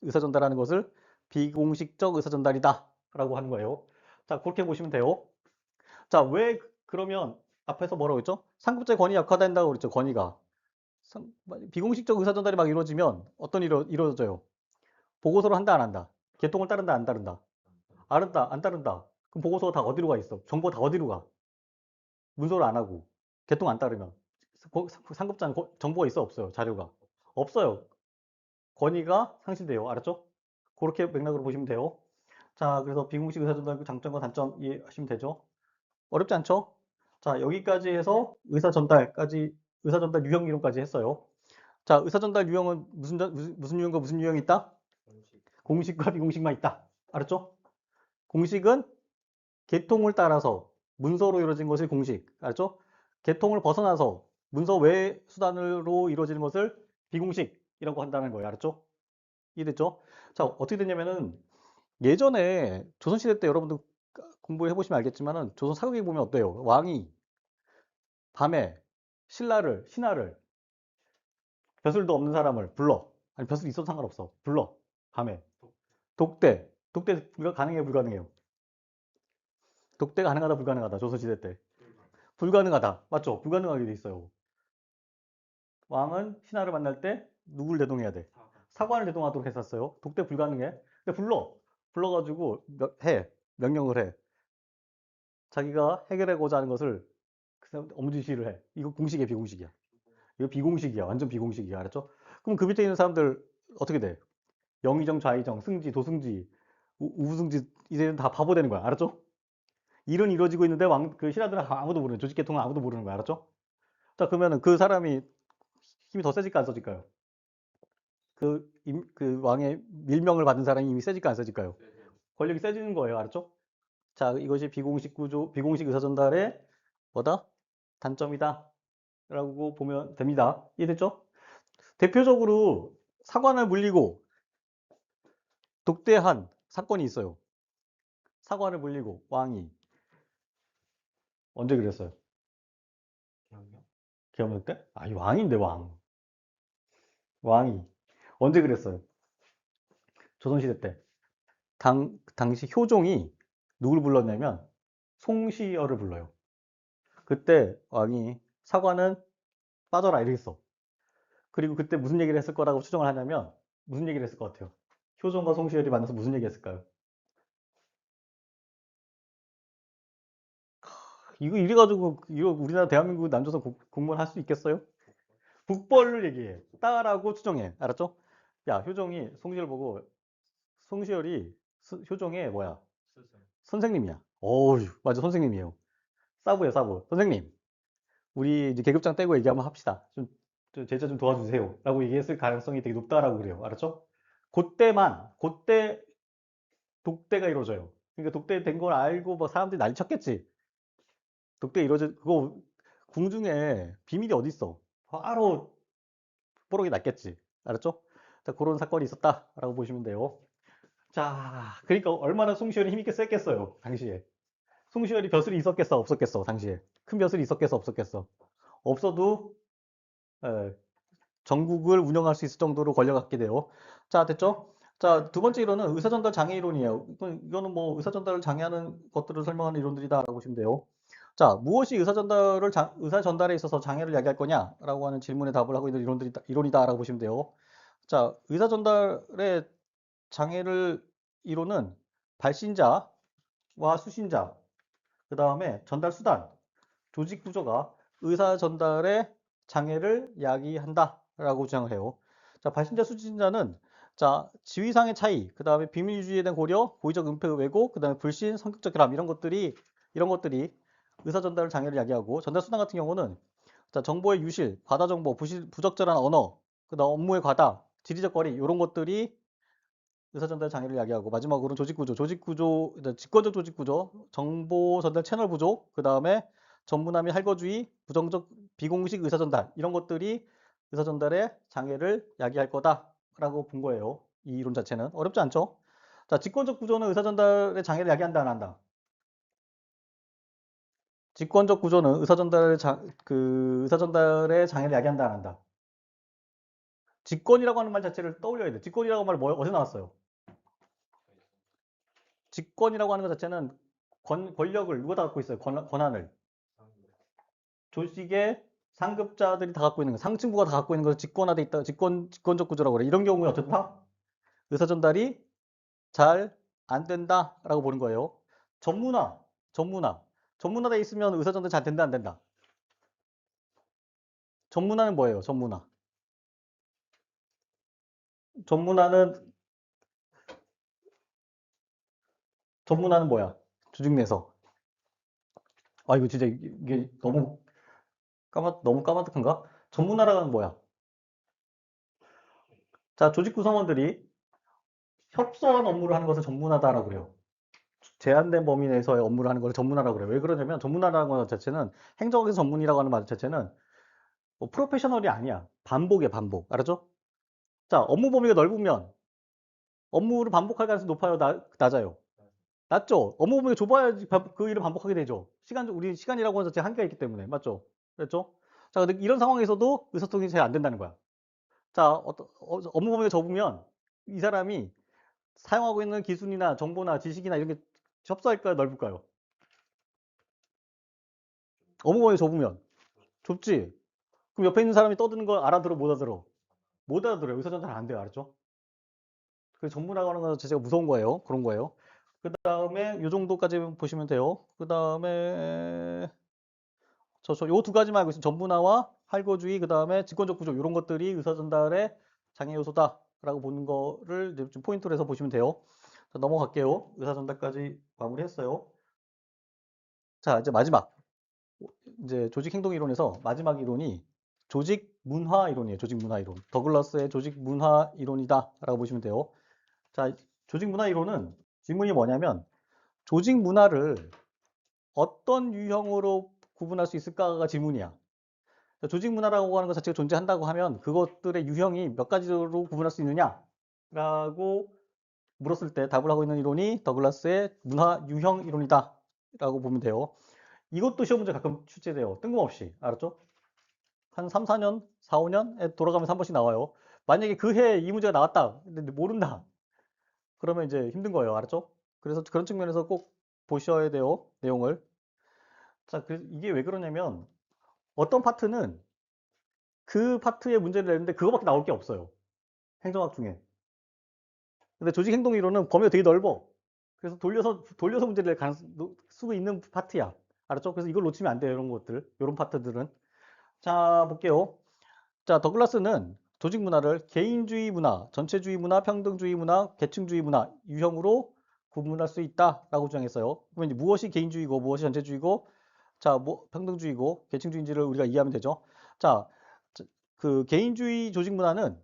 의사전달하는 것을 비공식적 의사전달이다라고 하는 거예요. 자, 그렇게 보시면 돼요. 자, 왜 그러면 앞에서 뭐라고 했죠? 상급자의 권위 약화된다고 그랬죠. 권위가. 비공식적 의사전달이 막 이루어지면 어떤 일이 이루어져요? 보고서를 한다 안 한다? 개통을 따른다 안 따른다? 안 따른다. 그럼 보고서가 다 어디로 가 있어? 정보가 다 어디로 가? 문서를 안 하고 개통 안 따르면 상급자는 정보가 있어 없어요? 자료가 없어요. 권위가 상실돼요. 알았죠? 그렇게 맥락으로 보시면 돼요. 자, 그래서 비공식 의사전달 그 장점과 단점 이해하시면 되죠. 어렵지 않죠? 자, 여기까지 해서 의사전달 유형 이론까지 했어요. 자, 의사전달 유형은 무슨 유형과 무슨 유형이 있다? 공식과 비공식만 있다. 알았죠? 공식은 계통을 따라서 문서로 이루어진 것이 공식. 알았죠? 계통을 벗어나서 문서 외 수단으로 이루어지는 것을 비공식이라고 한다는 거예요. 알았죠? 이해됐죠? 자, 어떻게 됐냐면은 예전에 조선시대 때 여러분들 공부해 보시면 알겠지만은 조선 사극에 보면 어때요? 왕이 밤에 신하를 벼슬도 없는 사람을 불러. 아니 벼슬 있어도 상관없어. 불러. 밤에. 독대 가능해요, 불가능해요? 독대가 가능하다, 불가능하다. 조선시대 때. 불가능하다. 맞죠? 불가능하게 돼 있어요. 왕은 신하를 만날 때 누굴 대동해야 돼? 사관을 대동하도록 했었어요. 독대 불가능해. 근데 불러가지고 명령을 해. 자기가 해결하고자 하는 것을 그 사람 엄지시를 해. 이거 공식이야, 비공식이야? 이거 비공식이야. 완전 비공식이야. 알았죠? 그럼 그 밑에 있는 사람들 어떻게 돼? 영의정, 좌의정, 승지, 도승지, 우승지 이제는 다 바보 되는 거야. 알았죠? 일은 이루어지고 있는데 그 신하들은 아무도 모르는 조직 계통은 아무도 모르는 거야. 알았죠? 자, 그러면은 그 사람이 힘이 더 세질까 안 세질까요? 그 왕의 밀명을 받은 사람이 이미 세질까 안 세질까요? 권력이 세지는 거예요. 알았죠? 자, 이것이 비공식 구조, 비공식 의사전달의 뭐다? 단점이다. 라고 보면 됩니다. 이해됐죠? 대표적으로 사관을 물리고 독대한 사건이 있어요. 사관을 물리고 왕이 언제 그랬어요? 기억날 때? 아니 왕인데 왕. 왕이 언제 그랬어요? 조선시대 때. 당시 효종이 누굴 불렀냐면 송시열을 불러요. 그때 왕이 사관은 빠져라 이랬어. 그리고 그때 무슨 얘기를 했을 거라고 추정을 하냐면 무슨 얘기를 했을 것 같아요? 효종과 송시열이 만나서 무슨 얘기 했을까요? 이거 이래가지고 이거 우리나라 대한민국 남조선 공무원 할 수 있겠어요? 국벌을 얘기해. 따라고 추정해. 알았죠? 야, 효종이 송시열 보고 송시열이 효종의 뭐야? 선생님이야. 어우, 맞아, 선생님이에요. 사부예요, 사부. 선생님, 우리 이제 계급장 떼고 얘기 한번 합시다. 좀 제자 좀 도와주세요. 라고 얘기했을 가능성이 되게 높다라고 그래요. 알았죠? 그때 독대가 이루어져요. 그러니까 독대 된 걸 알고 막 사람들이 난리 쳤겠지. 그거 궁중에 비밀이 어디 있어? 바로 뽀록이 났겠지. 알았죠? 자, 그런 사건이 있었다라고 보시면 돼요. 자, 그러니까 얼마나 송시열이 힘있게 셌겠어요, 당시에. 송시열이 벼슬이 있었겠어, 없었겠어, 당시에. 큰 벼슬이 있었겠어, 없었겠어. 없어도 에, 전국을 운영할 수 있을 정도로 권력 갖게 돼요. 자, 됐죠? 자, 두 번째 이론은 의사전달 장애 이론이에요. 이거는 뭐 의사전달을 장애하는 것들을 설명하는 이론들이다라고 보시면 돼요. 자, 무엇이 의사전달에 있어서 장애를 야기할 거냐라고 하는 질문에 답을 하고 있는 이론이다라고 보시면 돼요. 자, 의사전달의 장애를 이론은 발신자와 수신자, 그 다음에 전달 수단, 조직 구조가 의사 전달에 장애를 야기한다라고 주장을 해요. 자, 발신자 수신자는 자, 지위상의 차이, 그 다음에 비밀 유지에 대한 고려, 고의적 은폐 왜곡, 그 다음에 불신, 성격적 결함 이런 것들이 의사 전달 장애를 야기하고 전달 수단 같은 경우는 자, 정보의 유실, 과다 정보, 부적절한 언어, 그다음 업무의 과다, 지리적 거리 이런 것들이 의사 전달 장애를 야기하고 마지막으로는 직권적 조직 구조, 정보 전달 채널 부족, 그 다음에 전문화 및 할거주의, 부정적 비공식 의사 전달 이런 것들이 의사 전달에 장애를 야기할 거다라고 본 거예요. 이 이론 자체는 어렵지 않죠? 자, 직권적 구조는 의사 전달에 장애를 야기한다 안 한다? 직권적 구조는 의사 전달에 장애를 야기한다 안 한다? 직권이라고 하는 말 자체를 떠올려야 돼. 직권이라고 말 어디서 나왔어요? 직권이라고 하는 것 자체는 권력을 누가 다 갖고 있어요? 권한을. 조직의 상급자들이 다 갖고 있는 거, 상층부가 다 갖고 있는 것을 직권화돼 있다. 직권적 구조라고 그래. 이런 경우에 어떻다? 의사 전달이 잘 안 된다라고 보는 거예요. 전문화, 전문화. 전문화돼 있으면 의사 전달 잘 된다, 안 된다? 전문화는 뭐예요? 전문화. 전문화는 전문화는 뭐야? 조직 내에서. 아, 이거 진짜 이게 너무 까마득한가? 전문화라는 뭐야? 자, 조직 구성원들이 협소한 업무를 하는 것을 전문화다라고 그래요. 제한된 범위 내에서의 업무를 하는 걸 전문화라고 그래요. 왜 그러냐면 전문화라는 것 자체는 행정학에서 전문이라고 하는 말 자체는 뭐 프로페셔널이 아니야. 반복이야, 반복. 알았죠? 자, 업무 범위가 넓으면 업무를 반복할 가능성이 높아요, 낮아요? 맞죠? 업무 범위가 좁아야지 그 일을 반복하게 되죠. 우리 시간이라고 하는 자체 한계가 있기 때문에. 맞죠? 그랬죠? 자, 근데 이런 상황에서도 의사소통이 잘 안 된다는 거야. 자, 업무 범위가 좁으면 이 사람이 사용하고 있는 기술이나 정보나 지식이나 이런 게 협소할까요? 넓을까요? 업무 범위가 좁으면. 좁지? 그럼 옆에 있는 사람이 떠드는 걸 알아들어, 못 알아들어? 못 알아들어요. 의사전달 안 돼요. 알았죠? 그래서 정보 나가는 거 자체가 무서운 거예요. 그런 거예요. 그 다음에 요 정도까지 보시면 돼요. 그 다음에 요 두 가지만 알고 있으면 전문화와 할거주의, 그 다음에 직권적 구조 이런 것들이 의사전달의 장애 요소다라고 보는 거를 이제 좀 포인트로 해서 보시면 돼요. 자, 넘어갈게요. 의사전달까지 마무리했어요. 자, 이제 마지막 이제 조직 행동 이론에서 마지막 이론이 조직 문화 이론이에요. 조직 문화 이론. 더글라스의 조직 문화 이론이다라고 보시면 돼요. 자, 조직 문화 이론은 질문이 뭐냐면 조직 문화를 어떤 유형으로 구분할 수 있을까가 질문이야. 조직 문화라고 하는 것 자체가 존재한다고 하면 그것들의 유형이 몇 가지로 구분할 수 있느냐라고 물었을 때 답을 하고 있는 이론이 더글라스의 문화 유형 이론이다라고 보면 돼요. 이것도 시험 문제 가끔 출제돼요. 뜬금없이. 알았죠? 한 3, 4년, 4, 5년에 돌아가면서 한 번씩 나와요. 만약에 그 해에 이 문제가 나왔다. 근데 모른다. 그러면 이제 힘든 거예요. 알았죠? 그래서 그런 측면에서 꼭 보셔야 돼요. 내용을. 자, 이게 왜 그러냐면 어떤 파트는 그 파트의 문제를 내는데 그거밖에 나올 게 없어요. 행정학 중에. 근데 조직 행동 이론은 범위가 되게 넓어. 그래서 돌려서 문제를 낼 수 있는 파트야. 알았죠? 그래서 이걸 놓치면 안 돼요. 이런 것들. 이런 파트들은. 자, 볼게요. 자, 더글라스는 조직 문화를 개인주의 문화, 전체주의 문화, 평등주의 문화, 계층주의 문화 유형으로 구분할 수 있다라고 주장했어요. 그러면 이제 무엇이 개인주의고 무엇이 전체주의고 자, 뭐 평등주의고 계층주의인지를 우리가 이해하면 되죠. 자, 그 개인주의 조직 문화는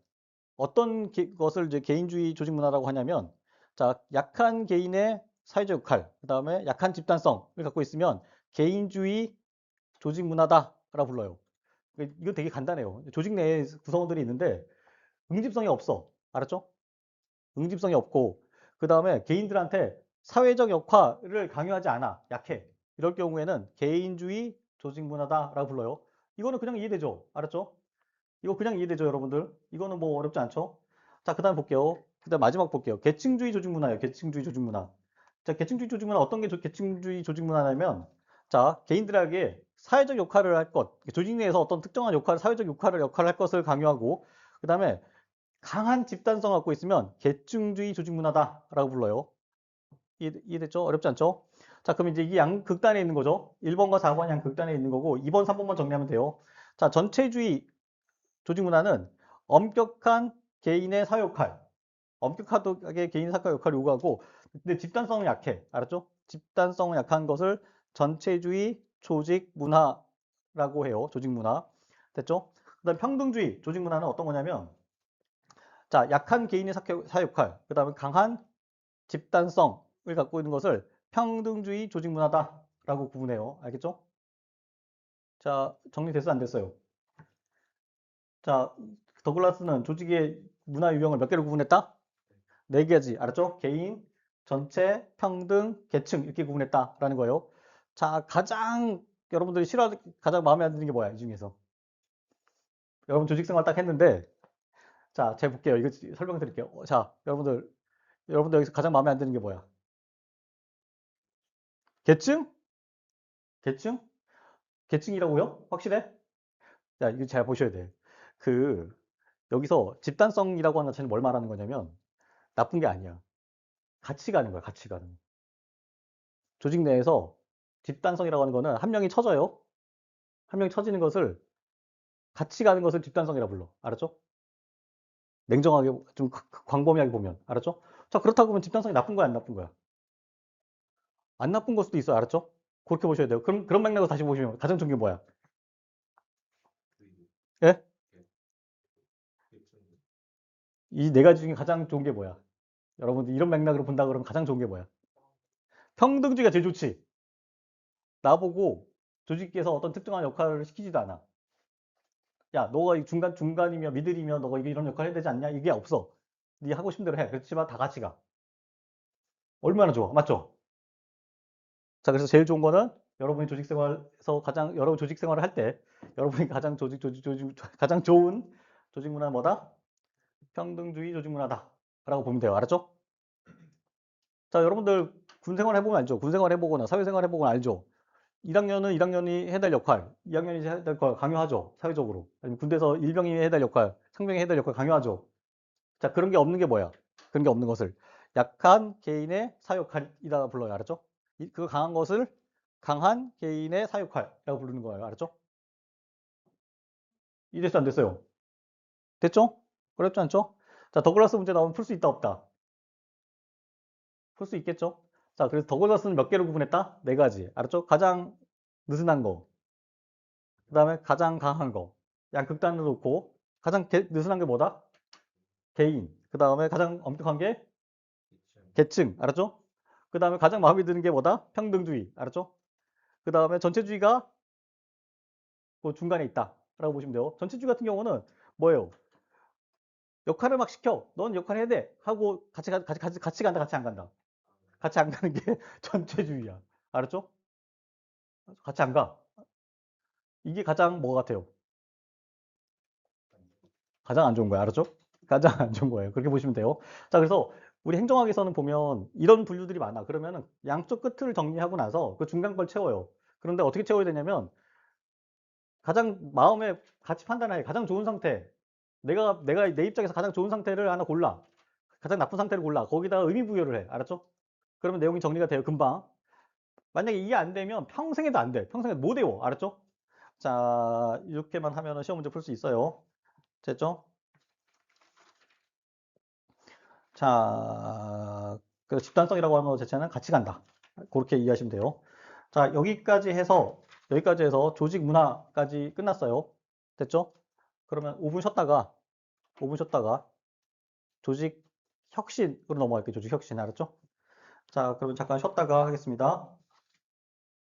어떤 것을 이제 개인주의 조직 문화라고 하냐면 자, 약한 개인의 사회적 역할, 그다음에 약한 집단성을 갖고 있으면 개인주의 조직 문화다라고 불러요. 이거 되게 간단해요. 조직 내에 구성원들이 있는데 응집성이 없어. 알았죠? 응집성이 없고 그다음에 개인들한테 사회적 역할을 강요하지 않아. 약해. 이럴 경우에는 개인주의 조직 문화다라고 불러요. 이거는 그냥 이해되죠? 알았죠? 이거 그냥 이해되죠, 여러분들? 이거는 뭐 어렵지 않죠? 자, 그다음 볼게요. 그다음 마지막 볼게요. 계층주의 조직 문화예요. 계층주의 조직 문화. 자, 계층주의 조직 문화 어떤 게 계층주의 조직 문화냐면 자, 개인들에게 사회적 역할을 할 것, 조직 내에서 어떤 특정한 사회적 역할을 할 것을 강요하고 그다음에 강한 집단성을 갖고 있으면 계층주의 조직 문화다라고 불러요. 이해됐죠? 어렵지 않죠? 자, 그럼 이제 이게 양극단에 있는 거죠. 1번과 4번 양극단에 있는 거고 2번, 3번만 정리하면 돼요. 자, 전체주의 조직 문화는 엄격한 개인의 사역할, 엄격하게 개인 사역 역할을 요구하고, 근데 집단성은 약해. 알았죠? 집단성은 약한 것을 전체주의 조직 문화라고 해요. 조직 문화. 됐죠? 그다음 평등주의 조직 문화는 어떤 거냐면, 자, 약한 개인의 사역할, 그다음에 강한 집단성을 갖고 있는 것을 평등주의 조직 문화다라고 구분해요. 알겠죠? 자, 정리됐어, 안 됐어요? 자, 더글라스는 조직의 문화 유형을 몇 개로 구분했다? 네 가지. 알았죠? 개인, 전체, 평등, 계층 이렇게 구분했다라는 거예요. 자, 여러분들이 가장 마음에 안 드는 게 뭐야? 이 중에서. 여러분 조직 생활 딱 했는데 자, 제가 볼게요. 이거 설명 드릴게요. 자, 여러분들 여기서 가장 마음에 안 드는 게 뭐야? 계층? 계층? 계층이라고요? 확실해? 자, 이거 잘 보셔야 돼. 그 여기서 집단성이라고 하는 자체는 뭘 말하는 거냐면 나쁜 게 아니야. 같이 가는 거야, 같이 가는. 조직 내에서 집단성이라고 하는 거는 한 명이 처져요. 한 명이 처지는 것을 같이 가는 것을 집단성이라 불러. 알았죠? 냉정하게 좀 광범위하게 보면 알았죠? 자, 그렇다고 보면 집단성이 나쁜 거야, 안 나쁜 거야? 안 나쁜 걸 수도 있어. 알았죠? 그렇게 보셔야 돼요. 그럼 그런 맥락으로 다시 보시면 가장 좋은 게 뭐야? 예? 이 네 가지 중에 가장 좋은 게 뭐야? 여러분들 이런 맥락으로 본다 그러면 가장 좋은 게 뭐야? 평등주의가 제일 좋지. 나보고 조직에서 어떤 특정한 역할을 시키지도 않아. 야, 너가 중간이며 미들이며 너가 이런 역할 해야 되지 않냐? 이게 없어. 네 하고 싶은 대로 해. 그렇지만 다 같이 가. 얼마나 좋아. 맞죠? 자, 그래서 제일 좋은 거는 여러분이 조직 생활에서 여러분 조직 생활을 할 때, 여러분이 가장 좋은 조직 문화는 뭐다? 평등주의 조직 문화다. 라고 보면 돼요. 알았죠? 자, 여러분들 군 생활 해보면 알죠? 군 생활 해보거나 사회생활 해보거나 알죠? 1학년은 1학년이 해야 될 역할, 2학년이 해야 될 역할 강요하죠. 사회적으로. 아니면 군대에서 일병이 해야 될 역할, 상병이 해야 될 역할 강요하죠. 자, 그런 게 없는 게 뭐야? 그런 게 없는 것을 약한 개인의 사역할이라 불러요. 알았죠? 그 강한 것을 강한 개인의 사역할이라고 부르는 거예요. 알았죠? 이랬어 안 됐어요? 됐죠? 어렵지 않죠? 자, 더글라스 문제 나오면 풀 수 있다 없다? 풀 수 있겠죠? 자, 그래서 더글라스는 몇 개로 구분했다? 네 가지. 알았죠? 가장 느슨한 거, 그 다음에 가장 강한 거, 양극단으로 놓고 가장 느슨한 게 뭐다? 개인. 그 다음에 가장 엄격한 게 계층. 알았죠? 그 다음에 가장 마음에 드는 게 뭐다? 평등주의. 알았죠? 그 다음에 전체주의가 그 중간에 있다라고 보시면 돼요. 전체주의 같은 경우는 뭐예요? 역할을 막 시켜. 넌 역할 해야 돼. 하고 같이 간다, 같이 안 간다. 같이 안 가는 게 전체주의야. 알았죠? 같이 안 가. 이게 가장 뭐 같아요? 가장 안 좋은 거야. 알았죠? 가장 안 좋은 거예요. 그렇게 보시면 돼요. 자, 그래서 우리 행정학에서는 보면 이런 분류들이 많아. 그러면은 양쪽 끝을 정리하고 나서 그 중간 걸 채워요. 그런데 어떻게 채워야 되냐면 가장 마음에 같이 판단하에 가장 좋은 상태. 내가 내 입장에서 가장 좋은 상태를 하나 골라. 가장 나쁜 상태를 골라. 거기다가 의미 부여를 해. 알았죠? 그러면 내용이 정리가 돼요. 금방. 만약에 이게 안 되면 평생에도 안 돼. 평생에도 못 외워. 알았죠? 자, 이렇게만 하면 시험 문제 풀 수 있어요. 됐죠? 자, 그 집단성이라고 하는 거 자체는 같이 간다. 그렇게 이해하시면 돼요. 자, 여기까지 해서 조직 문화까지 끝났어요. 됐죠? 그러면 5분 쉬었다가 조직 혁신으로 넘어갈게요. 조직 혁신 알았죠? 자, 그러면 잠깐 쉬었다가 하겠습니다.